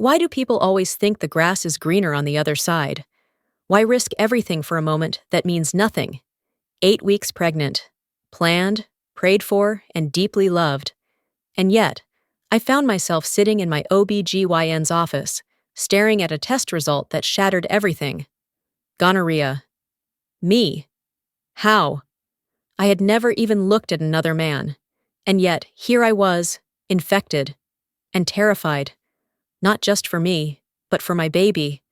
Why do people always think the grass is greener on the other side? Why risk everything for a moment that means nothing? 8 weeks pregnant. Planned, prayed for, and deeply loved. And yet, I found myself sitting in my OBGYN's office, staring at a test result that shattered everything. Gonorrhea. Me. How? I had never even looked at another man. And yet, here I was, infected, and terrified. Not just for me, but for my baby.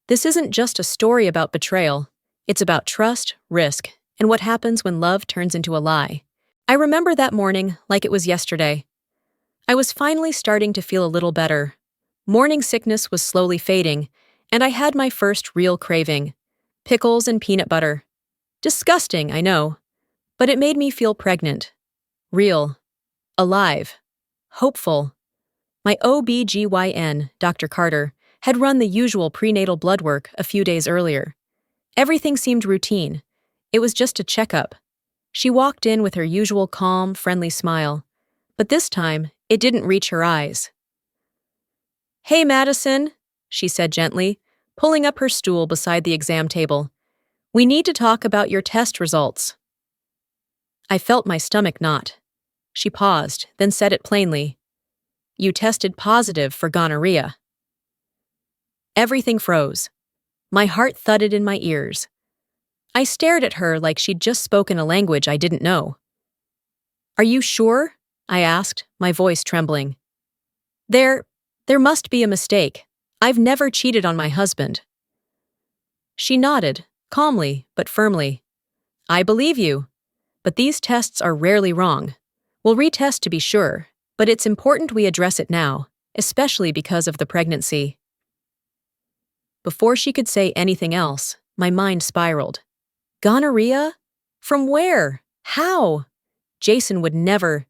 This isn't just a story about betrayal. It's about trust, risk, and what happens when love turns into a lie. I remember that morning like it was yesterday. I was finally starting to feel a little better. Morning sickness was slowly fading, and I had my first real craving. Pickles and peanut butter. Disgusting, I know. But it made me feel pregnant. Real. Alive. Hopeful. My OBGYN, Dr. Carter, had run the usual prenatal blood work a few days earlier. Everything seemed routine. It was just a checkup. She walked in with her usual calm, friendly smile. But this time, it didn't reach her eyes. "Hey, Madison," she said gently, pulling up her stool beside the exam table. "We need to talk about your test results." I felt my stomach knot. She paused, then said it plainly. "You tested positive for gonorrhea." Everything froze. My heart thudded in my ears. I stared at her like she'd just spoken a language I didn't know. "Are you sure?" I asked, my voice trembling. There must be a mistake. I've never cheated on my husband." She nodded, calmly but firmly. "I believe you. But these tests are rarely wrong. We'll retest to be sure, but it's important we address it now, especially because of the pregnancy." Before she could say anything else, my mind spiraled. Gonorrhea? From where? How? Jason would never.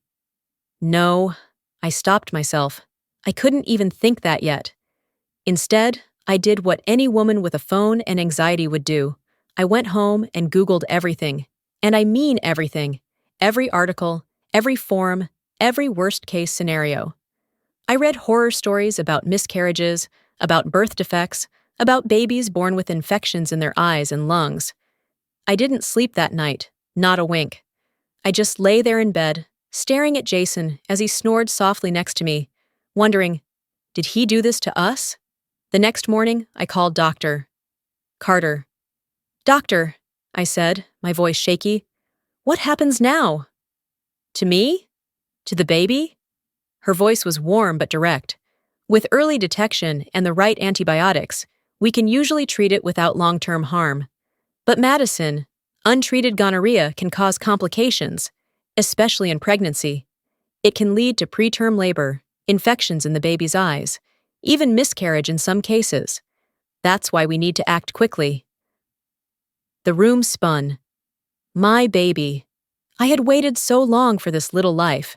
No, I stopped myself. I couldn't even think that yet. Instead, I did what any woman with a phone and anxiety would do. I went home and Googled everything. And I mean everything. Every article, every forum, every worst-case scenario. I read horror stories about miscarriages, about birth defects, about babies born with infections in their eyes and lungs. I didn't sleep that night, not a wink. I just lay there in bed, staring at Jason as he snored softly next to me, wondering, did he do this to us? The next morning, I called Dr. Carter. "Doctor," I said, my voice shaky, "what happens now?" "To me? To the baby?" Her voice was warm but direct. "With early detection and the right antibiotics, we can usually treat it without long-term harm. But Madison, untreated gonorrhea can cause complications, especially in pregnancy. It can lead to preterm labor, infections in the baby's eyes, even miscarriage in some cases. That's why we need to act quickly." The room spun. My baby. I had waited so long for this little life.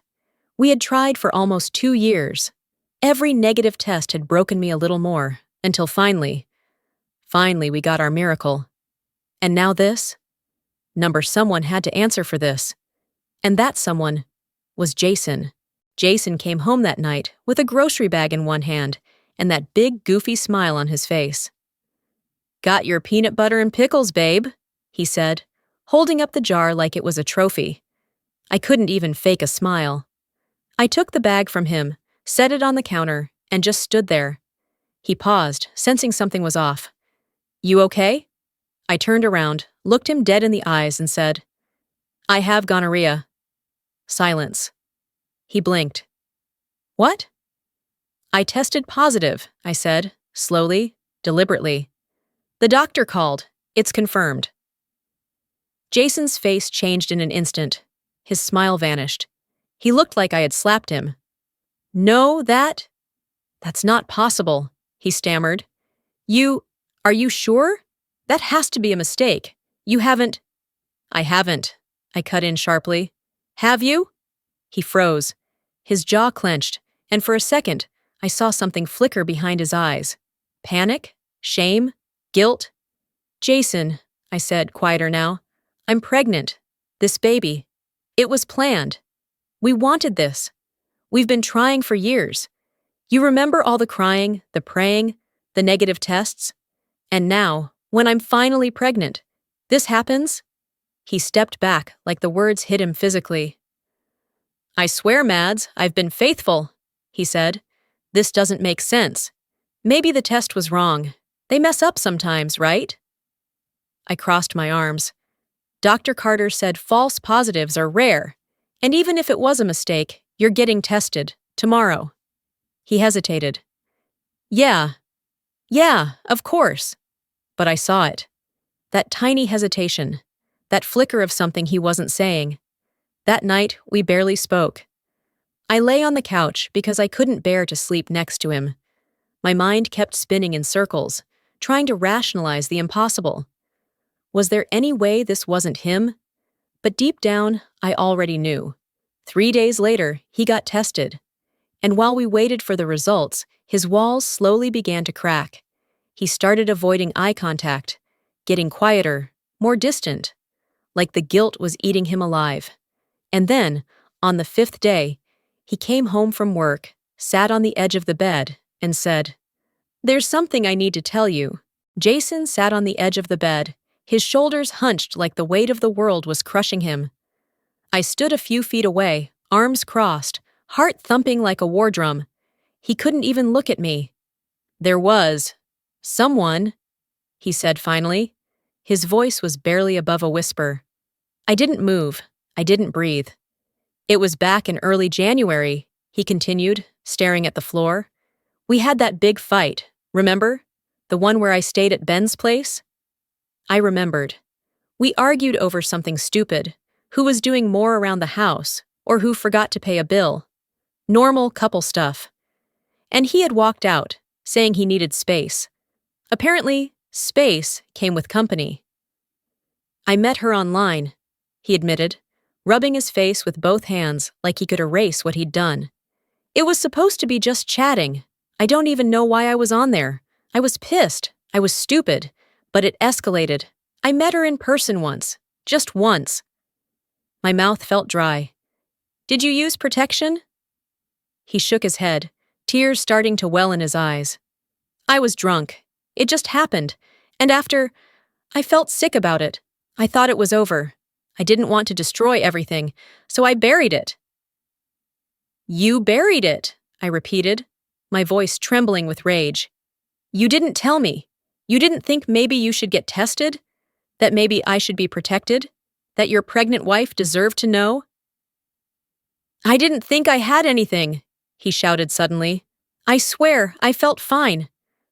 We had tried for almost 2 years. Every negative test had broken me a little more, until finally we got our miracle. And now this? Someone had to answer for this. And that someone was Jason. Jason came home that night with a grocery bag in one hand and that big, goofy smile on his face. "Got your peanut butter and pickles, babe," he said, holding up the jar like it was a trophy. I couldn't even fake a smile. I took the bag from him, set it on the counter, and just stood there. He paused, sensing something was off. "You okay?" I turned around, looked him dead in the eyes, and said, "I have gonorrhea." Silence. He blinked. "What?" "I tested positive," I said, slowly, deliberately. "The doctor called. It's confirmed." Jason's face changed in an instant. His smile vanished. He looked like I had slapped him. "No, that's not possible," he stammered. Are you sure? That has to be a mistake. You haven't." "I haven't," I cut in sharply. "Have you?" He froze. His jaw clenched, and for a second, I saw something flicker behind his eyes. Panic? Shame? Guilt? "Jason," I said, quieter now, "I'm pregnant. This baby. It was planned. We wanted this. We've been trying for years. You remember all the crying, the praying, the negative tests? And now, when I'm finally pregnant, this happens? He stepped back like the words hit him physically. I swear, Mads, I've been faithful, he said. This doesn't make sense. Maybe the test was wrong. They mess up sometimes, right? I crossed my arms. Dr. Carter said false positives are rare, and even if it was a mistake, you're getting tested, tomorrow. He hesitated. Yeah, of course. But I saw it. That tiny hesitation. That flicker of something he wasn't saying. That night, we barely spoke. I lay on the couch because I couldn't bear to sleep next to him. My mind kept spinning in circles, trying to rationalize the impossible. Was there any way this wasn't him? But deep down, I already knew. 3 days later, he got tested. And while we waited for the results, his walls slowly began to crack. He started avoiding eye contact, getting quieter, more distant, like the guilt was eating him alive. And then, on the 5th day, he came home from work, sat on the edge of the bed, and said, "There's something I need to tell you." Jason sat on the edge of the bed, his shoulders hunched like the weight of the world was crushing him. I stood a few feet away, arms crossed, heart thumping like a war drum. He couldn't even look at me. There was someone, he said finally. His voice was barely above a whisper. I didn't move. I didn't breathe. It was back in early January, he continued, staring at the floor. We had that big fight, remember? The one where I stayed at Ben's place? I remembered. We argued over something stupid, who was doing more around the house, or who forgot to pay a bill. Normal couple stuff. And he had walked out, saying he needed space. Apparently, space came with company. I met her online, he admitted, rubbing his face with both hands like he could erase what he'd done. It was supposed to be just chatting. I don't even know why I was on there. I was pissed. I was stupid. But it escalated. I met her in person once. Just once. My mouth felt dry. Did you use protection? He shook his head, tears starting to well in his eyes. I was drunk. It just happened. And after, I felt sick about it. I thought it was over. I didn't want to destroy everything, so I buried it. You buried it, I repeated, my voice trembling with rage. You didn't tell me. You didn't think maybe you should get tested? That maybe I should be protected? That your pregnant wife deserved to know? I didn't think I had anything, he shouted suddenly. I swear, I felt fine.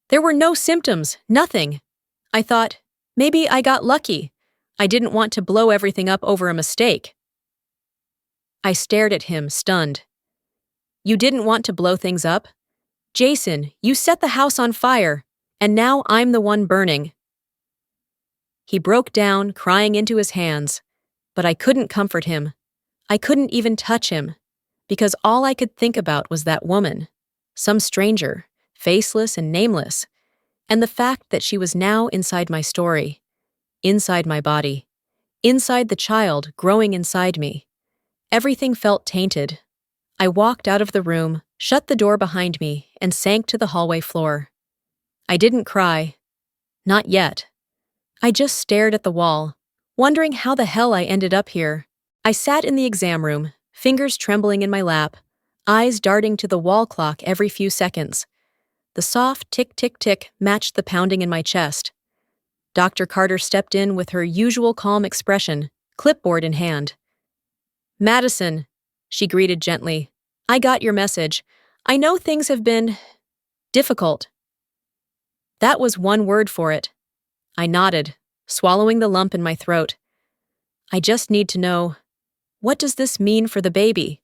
There were no symptoms, nothing. I thought, maybe I got lucky. I didn't want to blow everything up over a mistake. I stared at him, stunned. You didn't want to blow things up? Jason, you set the house on fire, and now I'm the one burning. He broke down, crying into his hands, but I couldn't comfort him. I couldn't even touch him, because all I could think about was that woman, some stranger, faceless and nameless, and the fact that she was now inside my story, inside my body, inside the child growing inside me. Everything felt tainted. I walked out of the room, shut the door behind me, and sank to the hallway floor. I didn't cry. Not yet. I just stared at the wall, wondering how the hell I ended up here. I sat in the exam room, fingers trembling in my lap, eyes darting to the wall clock every few seconds. The soft tick-tick-tick matched the pounding in my chest. Dr. Carter stepped in with her usual calm expression, clipboard in hand. Madison, she greeted gently. I got your message. I know things have been difficult. That was one word for it. I nodded, swallowing the lump in my throat. I just need to know, what does this mean for the baby?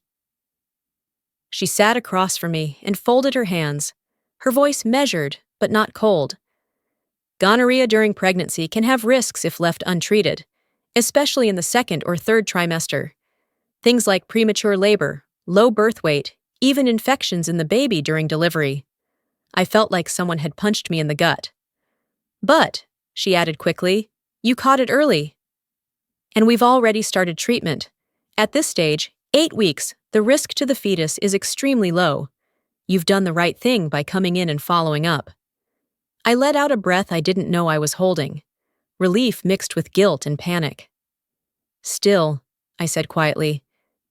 She sat across from me and folded her hands, her voice measured but not cold. Gonorrhea during pregnancy can have risks if left untreated, especially in the 2nd or 3rd trimester. Things like premature labor, low birth weight, even infections in the baby during delivery. I felt like someone had punched me in the gut. But, she added quickly, you caught it early. And we've already started treatment. At this stage, 8 weeks, the risk to the fetus is extremely low. You've done the right thing by coming in and following up. I let out a breath I didn't know I was holding, relief mixed with guilt and panic. Still, I said quietly,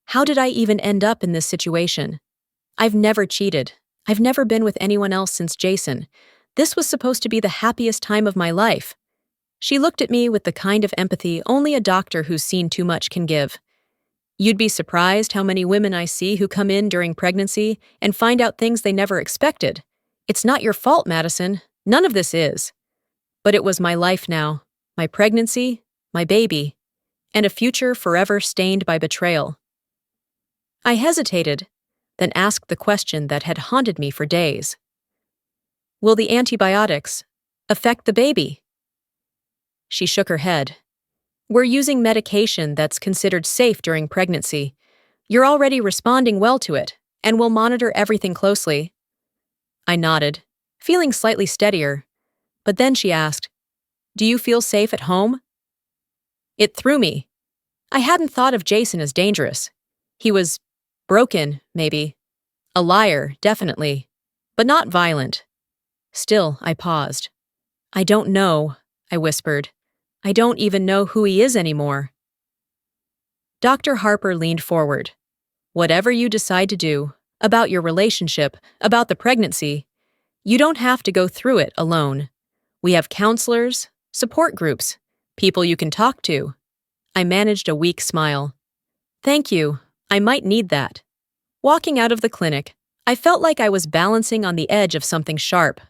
how did I even end up in this situation? I've never cheated. I've never been with anyone else since Jason. This was supposed to be the happiest time of my life. She looked at me with the kind of empathy only a doctor who's seen too much can give. You'd be surprised how many women I see who come in during pregnancy and find out things they never expected. It's not your fault, Madison. None of this is. But it was my life now, my pregnancy, my baby, and a future forever stained by betrayal. I hesitated, then asked the question that had haunted me for days. Will the antibiotics affect the baby? She shook her head. We're using medication that's considered safe during pregnancy. You're already responding well to it, and we'll monitor everything closely. I nodded, feeling slightly steadier, but then she asked, do you feel safe at home? It threw me. I hadn't thought of Jason as dangerous. He was broken, maybe. A liar, definitely, but not violent. Still, I paused. I don't know, I whispered. I don't even know who he is anymore. Dr. Harper leaned forward. Whatever you decide to do, about your relationship, about the pregnancy, you don't have to go through it alone. We have counselors, support groups, people you can talk to. I managed a weak smile. Thank you, I might need that. Walking out of the clinic, I felt like I was balancing on the edge of something sharp.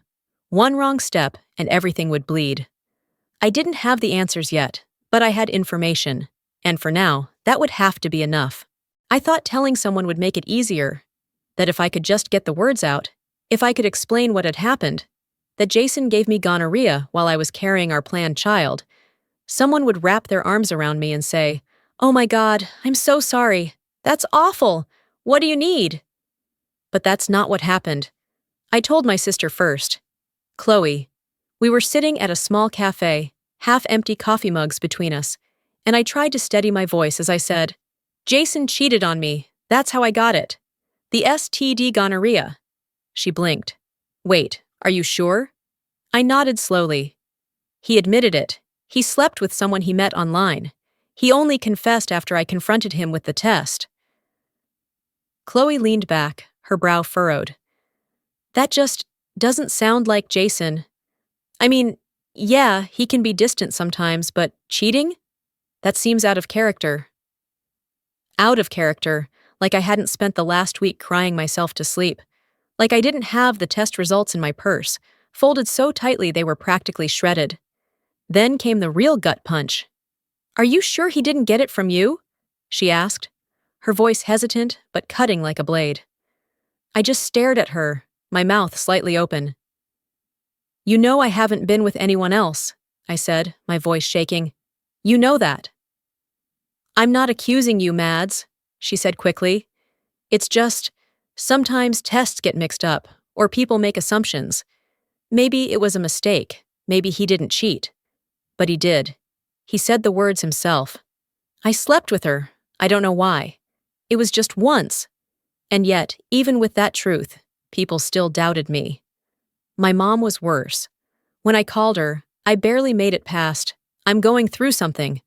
One wrong step and everything would bleed. I didn't have the answers yet, but I had information, and for now, that would have to be enough. I thought telling someone would make it easier, that if I could just get the words out, if I could explain what had happened, that Jason gave me gonorrhea while I was carrying our planned child, someone would wrap their arms around me and say, "Oh my God, I'm so sorry. That's awful. What do you need?" But that's not what happened. I told my sister first. Chloe. We were sitting at a small cafe, half-empty coffee mugs between us, and I tried to steady my voice as I said, Jason cheated on me. That's how I got it. The STD gonorrhea. She blinked. Wait, are you sure? I nodded slowly. He admitted it. He slept with someone he met online. He only confessed after I confronted him with the test. Chloe leaned back, her brow furrowed. That just doesn't sound like Jason. I mean, yeah, he can be distant sometimes, but cheating? That seems out of character. Out of character, like I hadn't spent the last week crying myself to sleep. Like I didn't have the test results in my purse, folded so tightly they were practically shredded. Then came the real gut punch. Are you sure he didn't get it from you? She asked, her voice hesitant but cutting like a blade. I just stared at her, my mouth slightly open. You know I haven't been with anyone else, I said, my voice shaking. You know that. I'm not accusing you, Mads, she said quickly. It's just, sometimes tests get mixed up, or people make assumptions. Maybe it was a mistake. Maybe he didn't cheat. But he did. He said the words himself. I slept with her. I don't know why. It was just once. And yet, even with that truth, people still doubted me. My mom was worse. When I called her, I barely made it past, I'm going through something,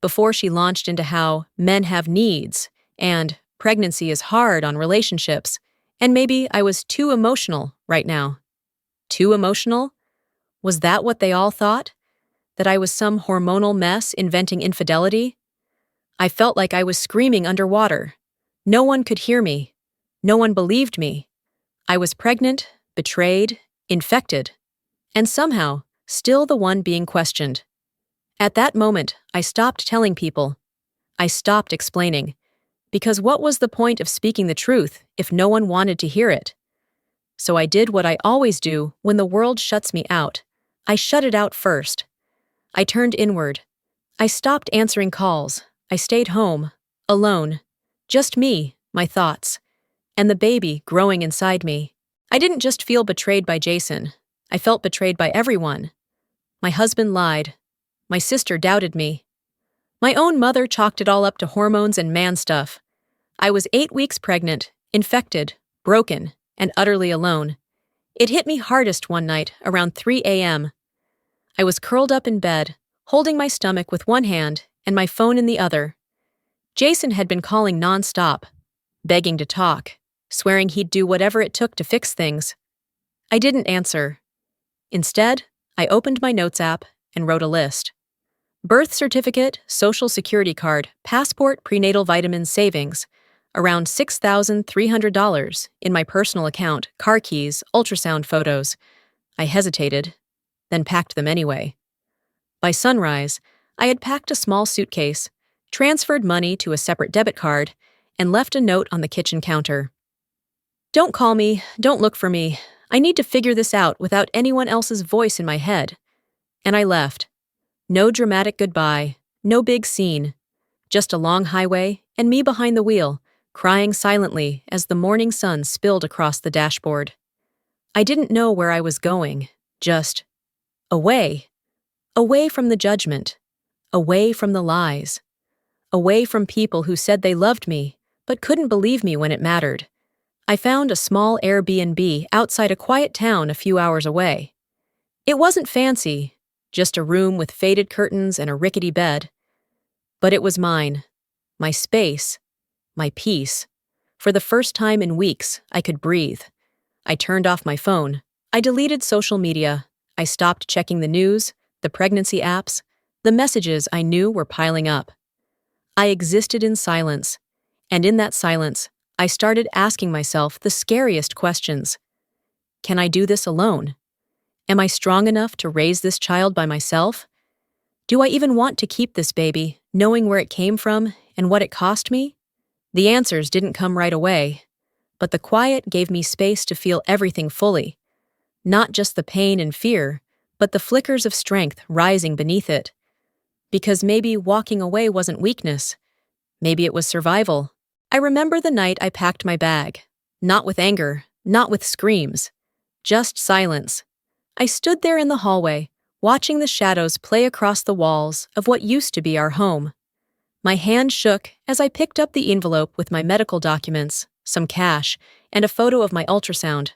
before she launched into how men have needs, and pregnancy is hard on relationships, and maybe I was too emotional right now. Too emotional? Was that what they all thought? That I was some hormonal mess inventing infidelity? I felt like I was screaming underwater. No one could hear me. No one believed me. I was pregnant, betrayed, infected, and somehow still the one being questioned. At that moment, I stopped telling people. I stopped explaining. Because what was the point of speaking the truth if no one wanted to hear it? So I did what I always do when the world shuts me out. I shut it out first. I turned inward. I stopped answering calls. I stayed home, alone. Just me, my thoughts, and the baby growing inside me. I didn't just feel betrayed by Jason. I felt betrayed by everyone. My husband lied. My sister doubted me. My own mother chalked it all up to hormones and man stuff. I was 8 weeks pregnant, infected, broken, and utterly alone. It hit me hardest one night around 3 a.m. I was curled up in bed, holding my stomach with one hand and my phone in the other. Jason had been calling nonstop, begging to talk, swearing he'd do whatever it took to fix things. I didn't answer. Instead, I opened my notes app and wrote a list. Birth certificate, social security card, passport, prenatal vitamins savings, around $6,300 in my personal account, car keys, ultrasound photos. I hesitated, then packed them anyway. By sunrise, I had packed a small suitcase, transferred money to a separate debit card, and left a note on the kitchen counter. Don't call me, don't look for me. I need to figure this out without anyone else's voice in my head. And I left. No dramatic goodbye, no big scene. Just a long highway and me behind the wheel, crying silently as the morning sun spilled across the dashboard. I didn't know where I was going, just away. Away from the judgment. Away from the lies. Away from people who said they loved me, but couldn't believe me when it mattered. I found a small Airbnb outside a quiet town a few hours away. It wasn't fancy, just a room with faded curtains and a rickety bed. But it was mine, my space, my peace. For the first time in weeks, I could breathe. I turned off my phone. I deleted social media. I stopped checking the news, the pregnancy apps, the messages I knew were piling up. I existed in silence, and in that silence, I started asking myself the scariest questions. Can I do this alone? Am I strong enough to raise this child by myself? Do I even want to keep this baby, knowing where it came from and what it cost me? The answers didn't come right away, but the quiet gave me space to feel everything fully. Not just the pain and fear, but the flickers of strength rising beneath it. Because maybe walking away wasn't weakness. Maybe it was survival. I remember the night I packed my bag. Not with anger, not with screams. Just silence. I stood there in the hallway, watching the shadows play across the walls of what used to be our home. My hand shook as I picked up the envelope with my medical documents, some cash, and a photo of my ultrasound,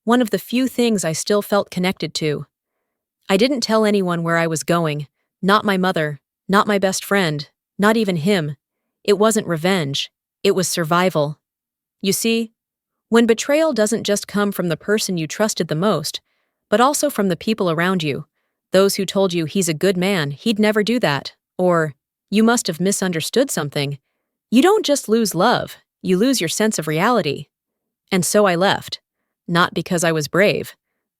one of the few things I still felt connected to. I didn't tell anyone where I was going, not my mother, not my best friend, not even him. It wasn't revenge. It was survival. You see, when betrayal doesn't just come from the person you trusted the most, but also from the people around you, those who told you he's a good man, he'd never do that, or you must have misunderstood something, you don't just lose love, you lose your sense of reality. And so I left, not because I was brave,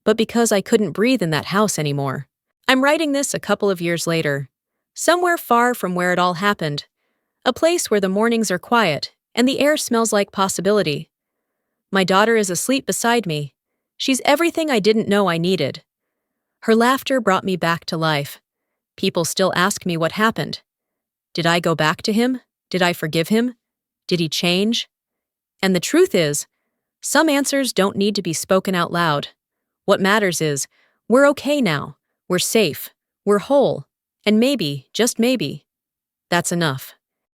but because I couldn't breathe in that house anymore. I'm writing this a couple of years later, somewhere far from where it all happened, a place where the mornings are quiet and the air smells like possibility. My daughter is asleep beside me. She's everything I didn't know I needed. Her laughter brought me back to life. People still ask me what happened. Did I go back to him? Did I forgive him? Did he change? And the truth is, some answers don't need to be spoken out loud. What matters is, we're okay now, we're safe, we're whole, and maybe, just maybe, that's enough.